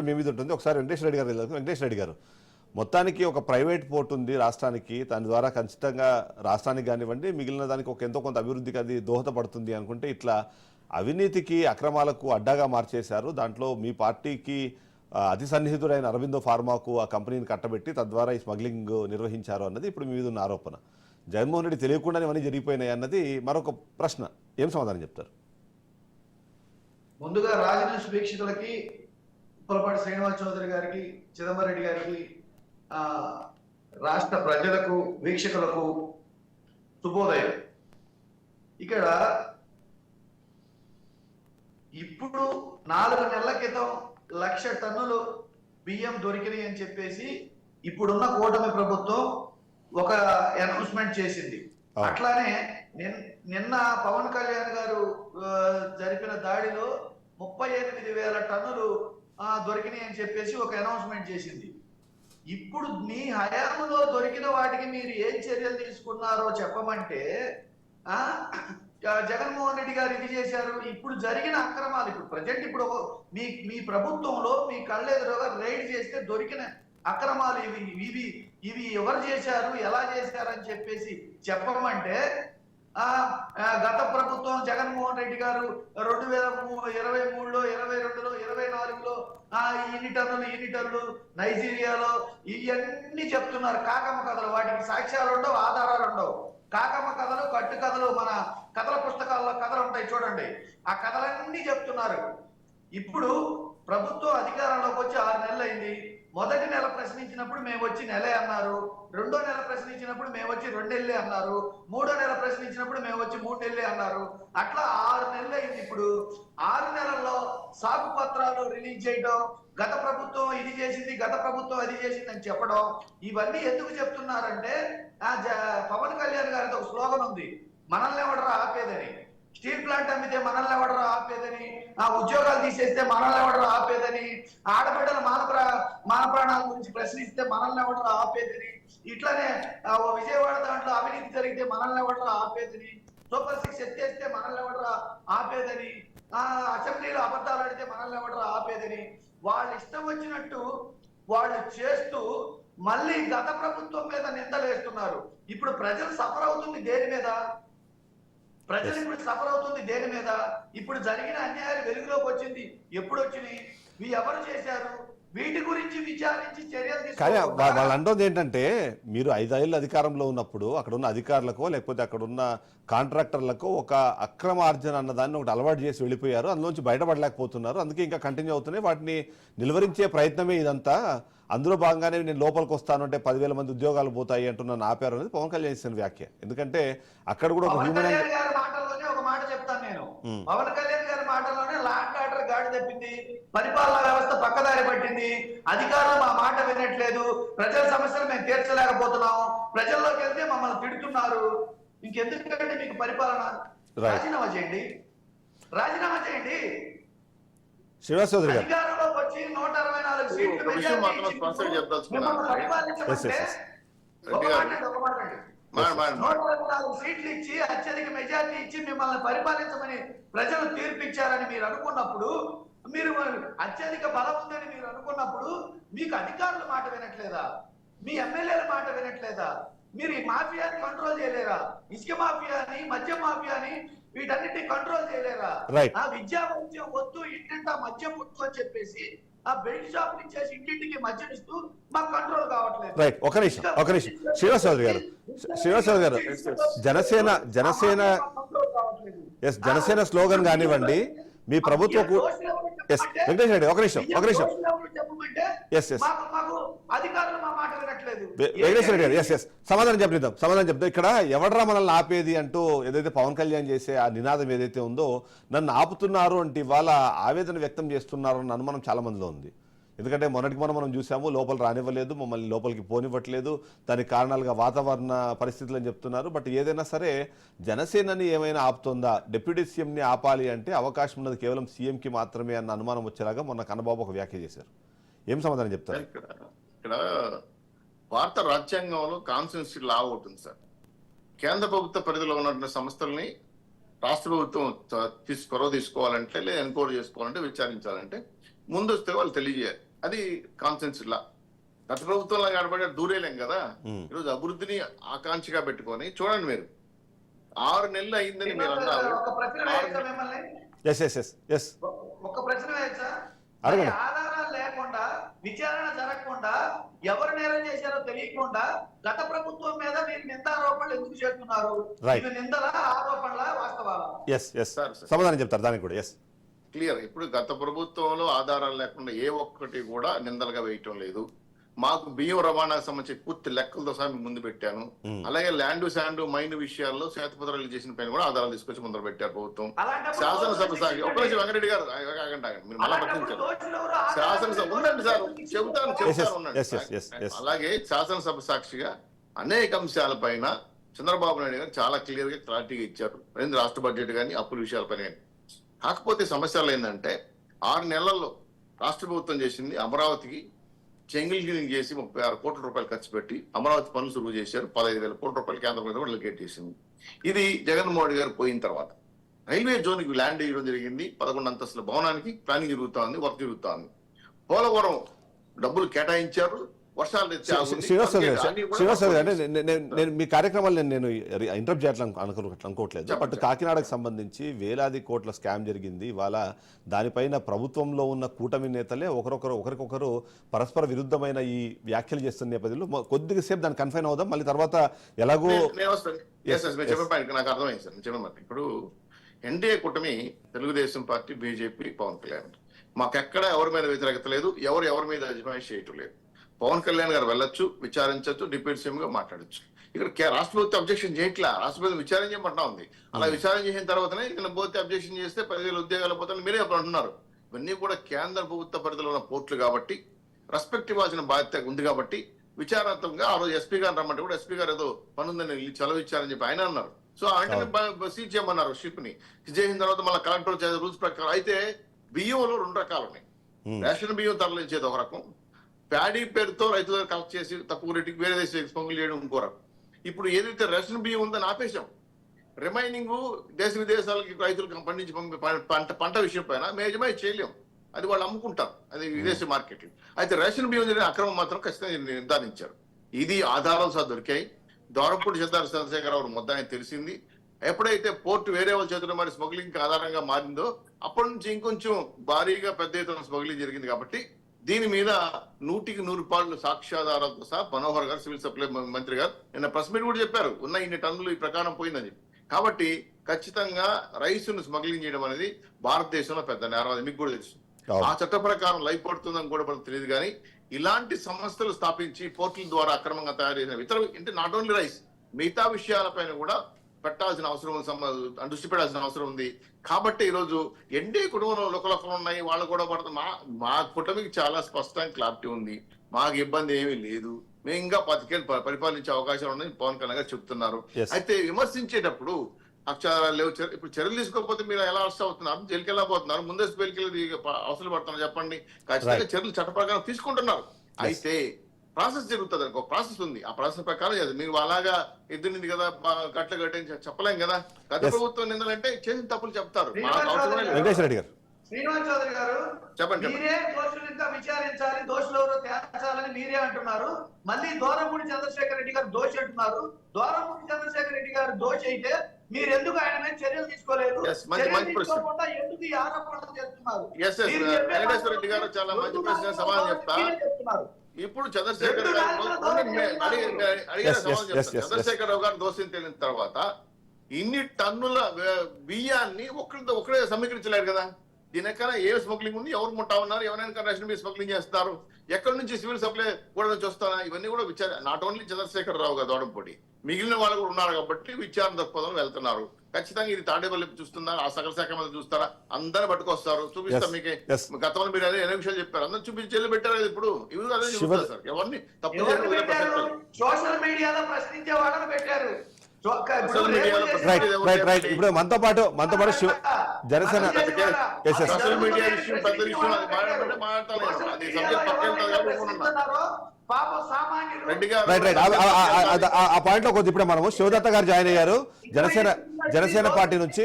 మీ మీద ఉంటుంది. ఒకసారి వెంకటేశ్వర రెడ్డి గారు వెళ్దాం. వెంకటేశ్వర రెడ్డి గారు, మొత్తానికి ఒక ప్రైవేట్ పోర్ట్ ఉంది రాష్ట్రానికి, దాని ద్వారా ఖచ్చితంగా రాష్ట్రానికి కానివ్వండి మిగిలిన దానికి ఒక ఎంతో కొంత అభివృద్ధికి అది దోహదపడుతుంది అనుకుంటే, ఇట్లా అవినీతికి అక్రమాలకు అడ్డాగా మార్చేశారు. దాంట్లో మీ పార్టీకి అతి సన్నిహితుడైన అరవిందో ఫార్మాకు ఆ కంపెనీని కట్టబెట్టి తద్వారా ఈ స్మగ్లింగ్ నిర్వహించారు అన్నది ఇప్పుడు మీ మీద ఉన్న ఆరోపణ. జగన్మోహన్ రెడ్డి తెలియకుండానే ఇవన్నీ జరిగిపోయినాయి అన్నది మరొక ప్రశ్న. ఏం సమాధానం చెప్తారు? ముందుగా రాజన్యూస్ వీక్షకులకి, పులపాటి శ్రీనివాస్ చౌదరి గారికి, చిదంబరం రెడ్డి గారికి, రాష్ట్ర ప్రజలకు, వీక్షకులకు శుభోదయం. ఇక్కడ ఇప్పుడు 4 నెలల క్రితం 1,00,000 టన్నులు బియ్యం దొరికినాయి అని చెప్పేసి ఇప్పుడున్న కూటమి ప్రభుత్వం ఒక అనౌన్స్మెంట్ చేసింది. అట్లానే నిన్న పవన్ కళ్యాణ్ గారు జరిపిన దాడిలో 38,000 టన్నులు దొరికినాయి అని చెప్పేసి ఒక అనౌన్స్మెంట్ చేసింది. ఇప్పుడు మీ హయాంలో దొరికిన వాటికి మీరు ఏం చర్యలు తీసుకున్నారో చెప్పమంటే, జగన్మోహన్ రెడ్డి గారు ఇది చేశారు. ఇప్పుడు జరిగిన అక్రమాలు, ఇప్పుడు ప్రజెంట్ ఇప్పుడు మీ ప్రభుత్వంలో మీ కళ్ళెదురుగా రైడ్ చేస్తే దొరికిన అక్రమాలు ఇవి ఎవరు చేశారు, ఎలా చేశారు అని చెప్పేసి చెప్పమంటే, గత ప్రభుత్వం జగన్మోహన్ రెడ్డి గారు 2023లో, 2022లో, 24లో ఇన్ని టన్నులు నైజీరియాలో ఇవన్నీ చెప్తున్నారు. కాకమ్మ కథలు, వాటికి సాక్ష్యాలు ఉండవు, ఆధారాలు ఉండవు. కాకమ్మ కథలు, కట్టు కథలు, మన కథల పుస్తకాల్లో కథలు ఉంటాయి చూడండి, ఆ కథలన్నీ చెప్తున్నారు. ఇప్పుడు ప్రభుత్వం అధికారంలోకి వచ్చి 6 నెలలు అయింది. మొదటి నెల ప్రశ్నించినప్పుడు మేము వచ్చి నెలే అన్నారు, రెండో నెల ప్రశ్నించినప్పుడు మేము వచ్చి 2 నెలలే అన్నారు, మూడో నెల ప్రశ్నించినప్పుడు మేము వచ్చి 3 నెలలే అన్నారు. అట్లా 6 నెలలు అయింది. ఇప్పుడు 6 నెలల్లో సాగు పత్రాలు రిలీజ్ చేయడం, గత ప్రభుత్వం ఇది చేసింది, గత ప్రభుత్వం అది చేసింది అని చెప్పడం, ఇవన్నీ ఎందుకు చెప్తున్నారంటే, పవన్ కళ్యాణ్ గారితో ఒక స్లోగన్ ఉంది, మనల్ని ఎవడరా ఆపేదని. స్టీల్ ప్లాంట్ అమ్మితే మనల్ని ఎవడరా ఆపేదని, ఉద్యోగాలు తీసేస్తే మనల్ని ఎవడరా ఆపేదని, ఆడబిడ్డల మాన ప్రాణాల గురించి ప్రశ్నిస్తే మనల్ని ఎవడరా ఆపేదని, ఇట్లానే విజయవాడ దాంట్లో అవినీతి జరిగితే మనల్ని ఎవడరా ఆపేదని, సూపర్ 6 ఎత్తేస్తే మనల్ని ఎవడరా ఆపేదని, అసెంబ్లీలో అబద్ధాలు ఆడితే మనల్ని ఎవడరా ఆపేదని, వాళ్ళు ఇష్టం వచ్చినట్టు వాళ్ళు చేస్తూ మళ్ళీ గత ప్రభుత్వం మీద నిందలేస్తున్నారు. ఇప్పుడు ప్రజలు సఫర్ అవుతుంది దేని మీద? ప్రజలు ఇప్పుడు సఫర్ అవుతుంది దేని మీద? ఇప్పుడు జరిగిన అన్యాయాలు వెలుగులోకి వచ్చింది. ఎప్పుడు వచ్చినాయి? ఎవరు చేశారు? వీటి గురించి విచారించి చర్యలు తీసుకోవాలి. వాళ్ళు అంటుంది ఏంటంటే, మీరు 5 ఏళ్ళు అధికారంలో ఉన్నప్పుడు అక్కడ ఉన్న అధికారులకో లేకపోతే అక్కడ ఉన్న కాంట్రాక్టర్లకు ఒక అక్రమార్జన అన్నదాన్ని ఒకటి అలవాటు చేసి వెళ్ళిపోయారు, అందులోంచి బయటపడలేకపోతున్నారు, అందుకే ఇంకా కంటిన్యూ అవుతున్నాయి, వాటిని నిలువరించే ప్రయత్నమే ఇదంతా, అందులో భాగంగానే నేను లోపలికి వస్తాను అంటే 10,000 మంది ఉద్యోగాలు పోతాయి అంటున్నాను ఆపారు అనేది పవన్ కళ్యాణ్ చేసిన వ్యాఖ్య. ఎందుకంటే అక్కడ కూడా ఒక హ్యూమన్ మాటల్లోనే ఒక మాట చెప్తాను నేను. పవన్ కళ్యాణ్ గారి మాటల్లోనే లా అండ్ ఆర్డర్ గాడి తప్పింది, పరిపాలనా వ్యవస్థ పక్కదారి పట్టింది, అధికారులు మా మాట వినట్లేదు, ప్రజల సమస్యలు మేము తీర్చలేకపోతున్నాము, ప్రజల్లోకి వెళ్తే మమ్మల్ని తిడుతున్నారు, ఇంకెందుకంటే మీకు పరిపాలన, రాజీనామా చేయండి, రాజీనామా చేయండి. శ్రీనివాస్ చౌదరి గారు, అధికారంలోకి వచ్చి 164 సీట్లు సీట్లు ఇచ్చి అత్యధిక మెజార్టీ ఇచ్చి మిమ్మల్ని పరిపాలించమని ప్రజలు తీర్పిచ్చారని మీరు అనుకున్నప్పుడు, మీరు అత్యధిక బలం ఉందని మీరు అనుకున్నప్పుడు, మీకు అధికారుల మాట వినట్లేదా? మీ ఎమ్మెల్యేల మాట వినట్లేదా? మీరు ఈ మాఫియాని కంట్రోల్ చేయలేరా? ఇసుక మాఫియాని, మద్యం మాఫియాని, వీటన్నిటిని కంట్రోల్ చేయలేరా? ఆ విద్యా వైద్యం వద్దు, ఇంటింటా మద్యం ముట్టు అని చెప్పేసి ఆ బెల్ట్ షాప్ నుంచి ఇంటింటికి మద్యం ఇస్తూ మాకు కంట్రోల్ కావట్లేదు. రైట్, ఒక నిమిషం శ్రీనివాస్ చౌదరి గారు, జనసేన స్లోగన్ కానివ్వండి, మీ ప్రభుత్వ వెంకటేశ్వర రెడ్డి ఒక నిమిషం వెంకటేశ్వర రెడ్డి గారు సమాధానం చెప్తాం. ఇక్కడ ఎవడరా మనల్ని ఆపేది అంటూ ఏదైతే పవన్ కళ్యాణ్ చేసే ఆ నినాదం ఏదైతే ఉందో, నన్ను ఆపుతున్నారు అంటే ఇవాళ ఆవేదన వ్యక్తం చేస్తున్నారు అన్న అనుమానం చాలా మందిలో ఉంది. ఎందుకంటే మొన్నటికి మనం చూసాము, లోపల రానివ్వలేదు, మమ్మల్ని లోపలికి పోనివ్వట్లేదు, దానికి కారణాలుగా వాతావరణ పరిస్థితులు అని చెప్తున్నారు. బట్ ఏదైనా సరే జనసేనని ఏమైనా ఆపుతుందా? డిప్యూటీ సీఎంని ఆపాలి అంటే అవకాశం ఉన్నది కేవలం సీఎంకి మాత్రమే అన్న అనుమానం వచ్చేలాగా మొన్న కన్నబాబు ఒక వ్యాఖ్య చేశారు. ఏం సమాధానం చెప్తారు? ఇక్కడ భారత రాజ్యాంగంలో కాన్స్టిట్యూన్సీ లా ఉంటుంది సార్. కేంద్ర ప్రభుత్వ పరిధిలో ఉన్నటువంటి సంస్థల్ని రాష్ట్ర ప్రభుత్వం తీసుకోవాలంటే లేదా ఎన్క్వైరీ చేసుకోవాలంటే, విచారించాలంటే ముందొస్తే వాళ్ళు తెలియజేయాలి. అది కాన్సెన్స్ లా. గత ప్రభుత్వంలో కనబడే దూరేలేం కదా. Hmm. ఈరోజు అభివృద్ధిని ఆకాంక్షగా పెట్టుకొని చూడండి, మీరు 6 నెలలు అయిందని మీరు అన్నారు. ఒక ప్రశ్న వేయచ్చా మిమ్మల్ని? ఎస్ ఎస్ ఎస్ ఎస్ ఒక ప్రశ్న వేయచ్చా? అడగండి. ఆధారాలు లేకుండా, విచారణ జరగకుండా, ఎవరు నేరం చేశారో తెలియకుండా గత ప్రభుత్వం మీద మీరు నిందారోపణలు ఎందుకు చేస్తున్నారు? Right. ఇది నిందల ఆరోపణల వాస్తవాలా? Yes yes sir, sir. సమాధానం చెప్తారు దానికి కూడా. Yes clear. ఇప్పుడు గత ప్రభుత్వంలో ఆధారాలు లేకుండా ఏ ఒక్కటి కూడా నిందలుగా వేయటం లేదు. మాకు బియ్యం రవాణాకు సంబంధించి పూర్తి లెక్కలతో సహా మీకు ముందు పెట్టాను. అలాగే ల్యాండ్ శాండ్ మైన్ విషయాల్లో శ్వేతపత్రాలు చేసిన పైన కూడా ఆధారాలు తీసుకొచ్చి ముందర పెట్టారు ప్రభుత్వం. అలాంటప్పుడు శాసనసభ సాక్షి ఒక నిమిషం వెంకటరెడ్డి గారు మీరు మళ్ళా అలాంటప్పుడు పట్టించారు. దోషులు ఎవరు? శాసనసభ ఉండండి సార్, చెబుతాను ఉండండి. yes, yes, yes. అలాగే శాసనసభ సాక్షిగా అనేక అంశాలపైన చంద్రబాబు నాయుడు గారు చాలా క్లియర్ గా క్లారిటీగా ఇచ్చారు. రాష్ట్ర బడ్జెట్ కానీ అప్పుల విషయాలపైన కానీ. కాకపోతే సమస్యలు ఏంటంటే 6 నెలల్లో రాష్ట్ర ప్రభుత్వం చేసింది అమరావతికి చెంగిల్ క్లీనింగ్ చేసి 36 కోట్ల రూపాయలు ఖర్చు పెట్టి అమరావతి పనులు సురువు చేశారు. 15,000 కోట్ల రూపాయలు కేంద్ర ప్రభుత్వం లొకేట్ చేసింది. ఇది జగన్మోహన్ గారు పోయిన తర్వాత రైల్వే జోన్ కి ల్యాండ్ ఇవ్వడం జరిగింది. 11 అంతస్తుల భవనానికి ప్లానింగ్ జరుగుతోంది, వర్క్ జరుగుతోంది. పోలవరం డబ్బులు కేటాయించారు. వర్షాలు శ్రీనివాస్ గారు, నేను మీ కార్యక్రమాలు నేను ఇంటరప్ట్ చేయాలని అనుకోవట్లేదు. బట్ కాకినాడకు సంబంధించి వేలాది కోట్ల స్కామ్ జరిగింది. ఇవాళ దానిపైన ప్రభుత్వంలో ఉన్న కూటమి నేతలే ఒకరికొకరు పరస్పర విరుద్ధమైన ఈ వ్యాఖ్యలు చేస్తున్న నేపథ్యంలో కొద్దిగా సేపు దాన్ని కన్ఫైన్ అవుదాం, మళ్ళీ తర్వాత ఎలాగో నాకు అర్థమైంది సార్. చెప్పమంటే ఇప్పుడు ఎన్డీఏ కూటమి తెలుగుదేశం పార్టీ, బీజేపీ, పవన్ కళ్యాణ్, మాకెక్కడ ఎవరి మీద వ్యతిరేకత లేదు, ఎవరి మీద అజమాయిషి చేయటం లేదు. పవన్ కళ్యాణ్ గారు వెళ్ళొచ్చు, విచారించవచ్చు, డిప్యూటీ సీఎం గా మాట్లాడచ్చు. ఇక్కడ రాష్ట్ర ప్రభుత్వం అబ్జెక్షన్ చేయట్లా, రాష్ట్ర ప్రభుత్వం విచారణ చేయమంటా ఉంది. అలా విచారణ చేసిన తర్వాతనే ఇక్కడ పోతే అబ్జెక్షన్ చేస్తే 10,000 ఉద్యోగాలు పోతాను మీరే అప్పుడు అంటున్నారు. ఇవన్నీ కూడా కేంద్ర ప్రభుత్వ పరిధిలో ఉన్న పోర్టులు కాబట్టి రెస్పెక్ట్ ఇవ్వాల్సిన బాధ్యత ఉంది కాబట్టి విచారాత్మకంగా ఆ రోజు ఎస్పీ గారు రమ్మంటే కూడా ఎస్పీ గారు ఏదో పనుందని చలవ ఇచ్చారని చెప్పి ఆయన అన్నారు. సో అంటే సీజ్ చేయమన్నారు షిప్ ని. చేసిన తర్వాత మళ్ళీ కలెక్టర్ రూల్స్ ప్రకారం. అయితే బియ్యంలో 2 రకాలు ఉన్నాయి. రేషన్ బియ్యం తరలించేది ఒక రకం, ప్యాడీ పేరుతో రైతుల దగ్గర కలెక్ట్ చేసి తక్కువ రేటుకి వేరే దేశానికి స్మగుల్ చేయడం ఇంకో రకం. ఇప్పుడు ఏదైతే రేషన్ బియ్యం ఉందని ఆపేశాం, రిమైనింగ్ దేశ విదేశాలకి రైతులకు పండించి పంట విషయం పైన మేజమై చేయలేం, అది వాళ్ళు అమ్ముకుంటారు, అది విదేశీ మార్కెట్. అయితే రేషన్ బియ్యం జరిగిన అక్రమం మాత్రం ఖచ్చితంగా నిర్ధారించారు. ఇది ఆధారాలు సార్ దొరికాయి. దోరపూడి చంద్రశేఖరరావు ముద్దాయి తెలిసింది. ఎప్పుడైతే పోర్టు వేరే వాళ్ళ చేతుల్లో మరి స్మగ్లింగ్ ఆధారంగా మారిందో అప్పటి నుంచి ఇంకొంచెం భారీగా పెద్ద ఎత్తున స్మగ్లింగ్ జరిగింది. కాబట్టి దీని మీద 100కి 100 సాక్ష్యాధారాలతో సహా మనోహర్ గారు, సివిల్ సప్లై మంత్రి గారు నిన్న ప్రెస్ మీట్ కూడా చెప్పారు, ఉన్న ఇన్ని టన్నులు ఈ ప్రకారం పోయిందని. కాబట్టి ఖచ్చితంగా రైసును స్మగ్లింగ్ చేయడం అనేది భారతదేశంలో పెద్ద నేరం, అది మీకు కూడా తెలుసు. ఆ చట్ట ప్రకారం లైఫ్ పడుతుందని కూడా మనకు తెలియదు. కానీ ఇలాంటి సంస్థలు స్థాపించి పోర్టుల ద్వారా అక్రమంగా తయారు చేసిన ఇతర అంటే నాట్ ఓన్లీ రైస్, మిగతా విషయాలపైన కూడా పెట్టాల్సిన అవసరం, దృష్టి పెట్టాల్సిన అవసరం ఉంది. కాబట్టి ఈరోజు ఎన్డీఏ కుటుంబంలో లోకలు ఉన్నాయి, వాళ్ళు కూడా పడుతుంది. మా కుటుంబానికి చాలా స్పష్టంగా క్లారిటీ ఉంది, మాకు ఇబ్బంది ఏమీ లేదు, మేము ఇంకా 10 ఏళ్ళు పరిపాలించే అవకాశం ఉందని పవన్ కళ్యాణ్ గారు చెప్తున్నారు. అయితే విమర్శించేటప్పుడు అక్షరాలు లేవు. ఇప్పుడు చర్యలు తీసుకోకపోతే మీరు ఎలా అరెస్ట్ అవుతున్నారు, జైలుకి వెళ్ళకపోతున్నారు, ముందస్తు బెయిల్కి అవసరం పడుతున్నారు చెప్పండి. ఖచ్చితంగా చర్యలు చట్ట ప్రకారం తీసుకుంటున్నారు. అయితే ప్రాసెస్ జరుగుతుంది, ఒక ప్రాసెస్ ఉంది. ఆ ప్రాసెస్ ప్రకారం మీరు అలాగా ఎద్దునింది కదా గట్ల గట్టని చెప్పలేం కదా. గత ప్రభుత్వం నిందలంటే చేసిన తప్పులు చెప్తారు. వెంకటేశ్వర రెడ్డి గారు, శ్రీనివాస్ చౌదరి గారు, చెప్పండి. మీరే దోషులు ఇంకా విచారించాలి, దోషులు ఎవరో తేల్చాలని మీరే అంటున్నారు. మళ్ళీ దోరపూడి చంద్రశేఖర్ రెడ్డి గారు దోషి అంటున్నారు. దోరపూడి చంద్రశేఖర్ రెడ్డి గారు దోషి అయితే మీరు ఎందుకు ఆయన మీద చర్యలు తీసుకోలేదు? తీసుకోకుండా ఎందుకు ఈ ఆరోపణలు చేస్తున్నారు? వెంకటేశ్వర రెడ్డి గారు చాలా మంచి ప్రశ్న సమాధానం చెప్తున్నారు. ఇప్పుడు చంద్రశేఖర్ చంద్రశేఖరరావు గారు దోషం తేలిన తర్వాత ఇన్ని టన్నుల బియ్యాన్ని ఒకడే సమీకరించలేరు కదా. దీనికన్నా ఏ స్మగ్లింగ్ ఉంది, ఎవరు ముట్టా ఉన్నారు, ఎవరైనా రేషన్ బియ్యం స్మగ్లింగ్ చేస్తారు, ఎక్కడి నుంచి సివిల్ సప్లై కూడా నుంచి వస్తారా, ఇవన్నీ కూడా విచారణ. నాట్ ఓన్లీ చంద్రశేఖరరావు గారు దోడంపొడి, మిగిలిన వాళ్ళు కూడా ఉన్నారు కాబట్టి విచారణ దృక్పథంలో వెళ్తున్నారు. ఖచ్చితంగా ఇది తాడేపల్లి చూస్తున్నారు, ఆ సకల శాఖ మీద చూస్తారా, అందరిని పట్టుకొస్తారు, చూపిస్తారు. మీకు గతంలో మీరు అదే 8 విషయాలు చెప్పారు, అందరూ చూపించి జైలు పెట్టారు. ఇప్పుడు ఇవి అదే చూస్తారు సార్, ఎవరిని తప్పు సోషల్ మీడియాలో ప్రశ్నించే వాళ్ళని పెట్టారు. ఇప్పుడు మనతో పాటు జనసేన సోషల్ మీడియా విషయం పెద్ద విషయం, అది మాట్లాడతాను. అది సబ్జెక్ట్ ఆ పాయింట్ లో కొద్ది ఇప్పుడే మనము శివదత్త గారు జాయిన్ అయ్యారు జనసేన పార్టీ నుంచి.